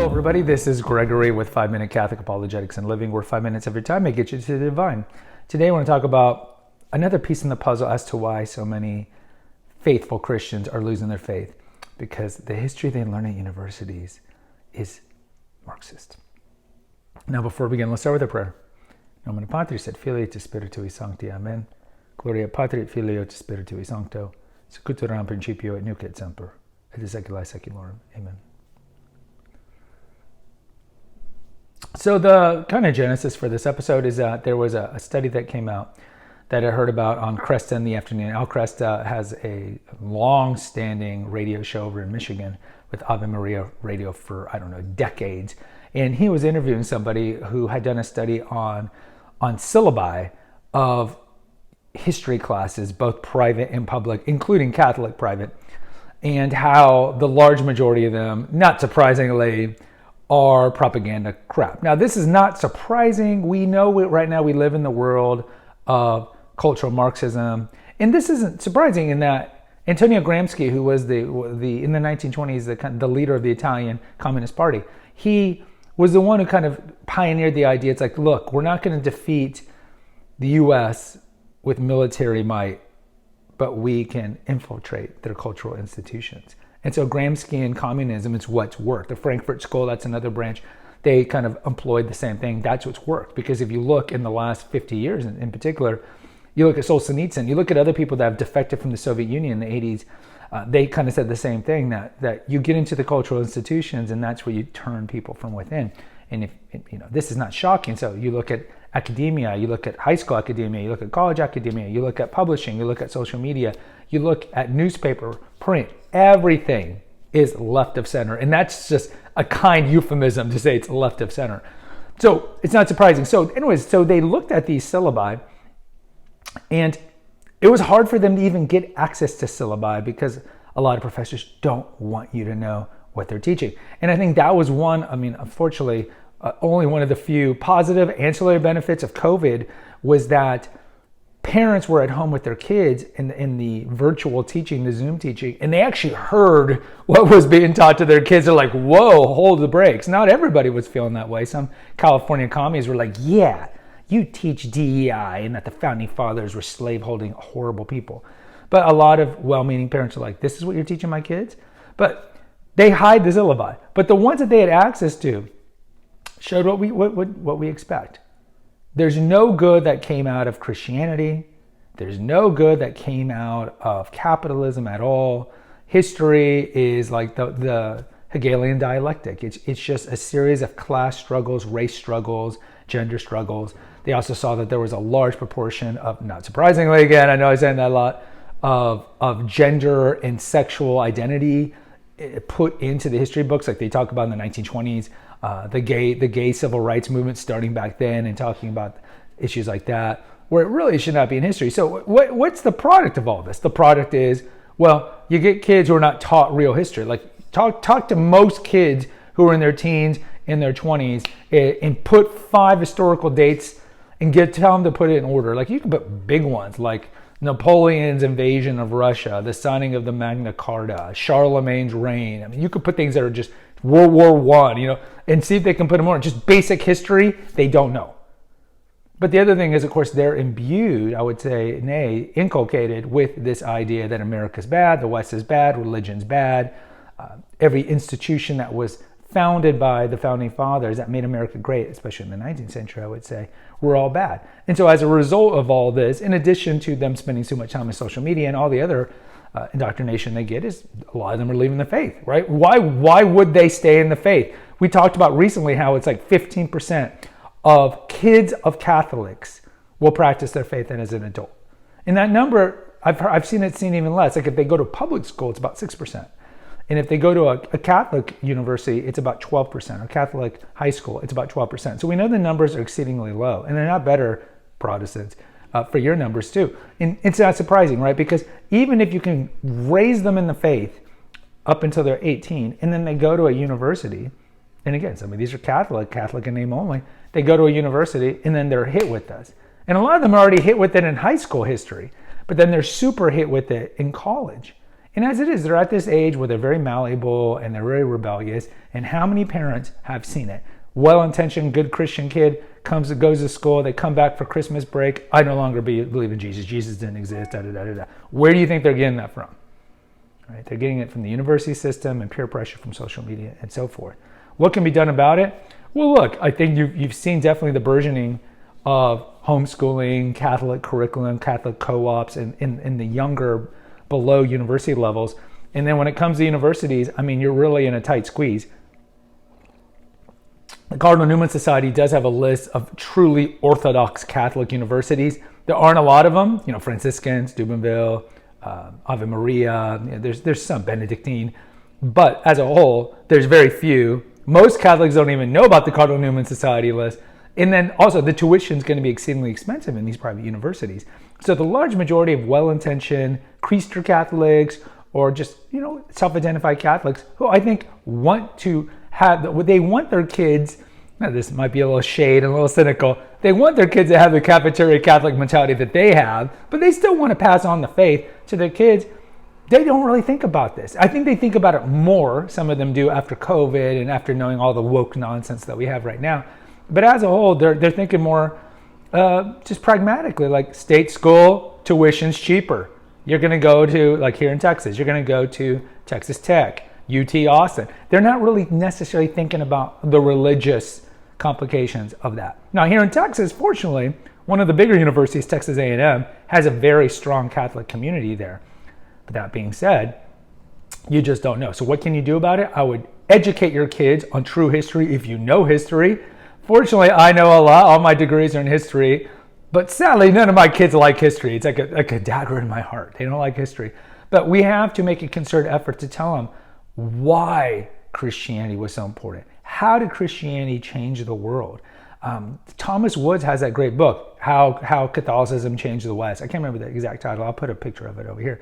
Hello everybody, this is Gregory with 5 Minute Catholic Apologetics and Living, where 5 minutes of your time may get you to the divine. Today I want to talk about another piece in the puzzle as to why so many faithful Christians are losing their faith. Because the history they learn at universities is Marxist. Now before we begin, let's start with a prayer. Nomine Patris et Filii et Spiritui Sancti. Amen. Gloria Patri et Filio et Spiritui Sancto. Secutor in principio et nunc et semper. Et in saecula saeculorum. Amen. So the kind of genesis for this episode is that there was a study that came out that I heard about on Cresta in the afternoon. Al Cresta has a long-standing radio show over in Michigan with Ave Maria Radio for, decades. And he was interviewing somebody who had done a study on syllabi of history classes, both private and public, including Catholic private, and how the large majority of them, not surprisingly, are propaganda crap. Now, this is not surprising. We know right now we live in the world of cultural Marxism. And this isn't surprising in that Antonio Gramsci, who was the in the 1920s, the leader of the Italian Communist Party, he was the one who kind of pioneered the idea. It's like, look, we're not going to defeat the U.S. with military might, but we can infiltrate their cultural institutions. And so Gramsci and communism is what's worked. The Frankfurt School, that's another branch, they kind of employed the same thing. That's what's worked. Because if you look in the last 50 years in particular, you look at Solzhenitsyn, you look at other people that have defected from the Soviet Union in the 80s, they kind of said the same thing, that you get into the cultural institutions and that's where you turn people from within. And if this is not shocking. So you look at academia, you look at high school academia, you look at college academia, you look at publishing, you look at social media, you look at newspaper, print, everything is left of center. And that's just a kind euphemism to say it's left of center. So it's not surprising. So anyways, so they looked at these syllabi, and it was hard for them to even get access to syllabi because a lot of professors don't want you to know what they're teaching. And I think that was unfortunately, only one of the few positive ancillary benefits of COVID was that parents were at home with their kids in the virtual teaching, the Zoom teaching, and they actually heard what was being taught to their kids. They're like, whoa, hold the brakes. Not everybody was feeling that way. Some California commies were like, yeah, you teach DEI and that the founding fathers were slave-holding horrible people. But a lot of well-meaning parents are like, this is what you're teaching my kids? But they hide the syllabi. But the ones that they had access to showed what we expect. There's no good that came out of Christianity. There's no good that came out of capitalism at all. History is like the Hegelian dialectic. It's just a series of class struggles, race struggles, gender struggles. They also saw that there was a large proportion of, not surprisingly again, I know I say that a lot, of gender and sexual identity put into the history books, like they talk about in the 1920s. The gay civil rights movement starting back then and talking about issues like that, where it really should not be in history. So what's the product of all this? The product is, well, you get kids who are not taught real history. Like talk to most kids who are in their teens, in their 20s, and put 5 historical dates and tell them to put it in order. Like you can put big ones like Napoleon's invasion of Russia, the signing of the Magna Carta, Charlemagne's reign. I mean, you could put things that are just World War I, and see if they can put them on. Just basic history, they don't know. But the other thing is, of course, they're imbued, I would say, inculcated with this idea that America's bad, the West is bad, religion's bad. Every institution that was founded by the founding fathers that made America great, especially in the 19th century, I would say, were all bad. And so as a result of all this, in addition to them spending so much time on social media and all the other indoctrination they get, is a lot of them are leaving the faith, right? Why would they stay in the faith? We talked about recently how it's like 15% of kids of Catholics will practice their faith as an adult. And that number, I've seen even less. Like if they go to public school, it's about 6%. And if they go to a Catholic university, it's about 12%. Or Catholic high school, it's about 12%. So we know the numbers are exceedingly low. And they're not better, Protestants, for your numbers too. And it's not surprising, right? Because even if you can raise them in the faith up until they're 18, and then they go to a university, and again, some of these are Catholic in name only, they go to a university and then they're hit with this. And a lot of them are already hit with it in high school history, but then they're super hit with it in college. And as it is, they're at this age where they're very malleable and they're very rebellious. And how many parents have seen it? Well-intentioned, good Christian kid goes to school. They come back for Christmas break. I no longer believe in Jesus. Jesus didn't exist. Da, da, da, da, da. Where do you think they're getting that from? Right? They're getting it from the university system and peer pressure from social media and so forth. What can be done about it? Well, look, I think you've seen definitely the burgeoning of homeschooling, Catholic curriculum, Catholic co-ops in the younger, below university levels. And then when it comes to universities, I mean, you're really in a tight squeeze. The Cardinal Newman Society does have a list of truly Orthodox Catholic universities. There aren't a lot of them, Franciscans, Steubenville, Ave Maria, there's some Benedictine, but as a whole, there's very few. Most Catholics don't even know about the Cardinal Newman Society list. And then also the tuition is going to be exceedingly expensive in these private universities. So the large majority of well-intentioned Creaster Catholics or just, self-identified Catholics who I think want to they want their kids, now this might be a little shade and a little cynical, they want their kids to have the cafeteria Catholic mentality that they have, but they still want to pass on the faith to their kids. They don't really think about this. I think they think about it more, some of them do, after COVID and after knowing all the woke nonsense that we have right now. But as a whole, they're thinking more just pragmatically, like state school, tuition's cheaper. You're going to go to, like here in Texas, you're going to go to Texas Tech, UT Austin. They're not really necessarily thinking about the religious complications of that. Now here in Texas, fortunately, one of the bigger universities, Texas A&M, has a very strong Catholic community there. But that being said, you just don't know. So what can you do about it? I would educate your kids on true history if you know history. Fortunately, I know a lot. All my degrees are in history. But sadly, none of my kids like history. It's like a dagger in my heart. They don't like history. But we have to make a concerted effort to tell them why Christianity was so important. How did Christianity change the world? Thomas Woods has that great book, How Catholicism Changed the West. I can't remember the exact title. I'll put a picture of it over here.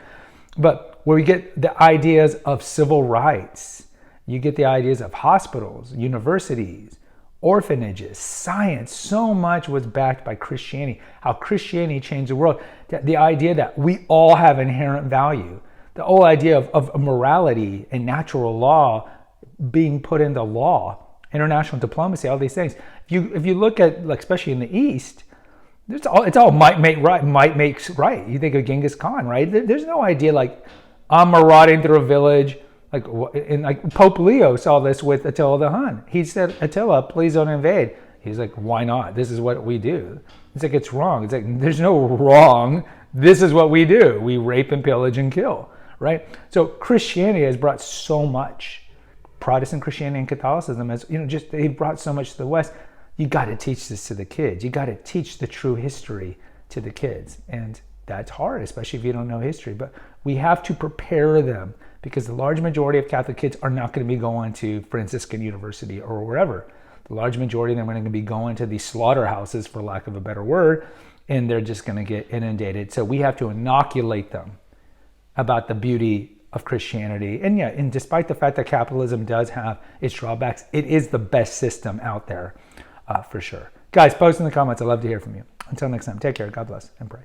But where we get the ideas of civil rights, you get the ideas of hospitals, universities, orphanages, science. So much was backed by Christianity, how Christianity changed the world. The idea that we all have inherent value. The whole idea of morality and natural law being put into law, international diplomacy, all these things. If you look at, like, especially in the East, it's all might makes right. You think of Genghis Khan, right? There's no idea like I'm marauding through a village. Like Pope Leo saw this with Attila the Hun. He said, Attila, please don't invade. He's like, why not? This is what we do. It's like, it's wrong. It's like, there's no wrong. This is what we do. We rape and pillage and kill, right? So Christianity has brought so much. Protestant Christianity and Catholicism has, they brought so much to the West. You got to teach this to the kids. You got to teach the true history to the kids. And that's hard, especially if you don't know history. But we have to prepare them because the large majority of Catholic kids are not going to be going to Franciscan University or wherever. The large majority of them are going to be going to these slaughterhouses, for lack of a better word, and they're just going to get inundated. So we have to inoculate them about the beauty of Christianity. And despite the fact that capitalism does have its drawbacks, it is the best system out there for sure. Guys, post in the comments. I'd love to hear from you. Until next time, take care. God bless and pray.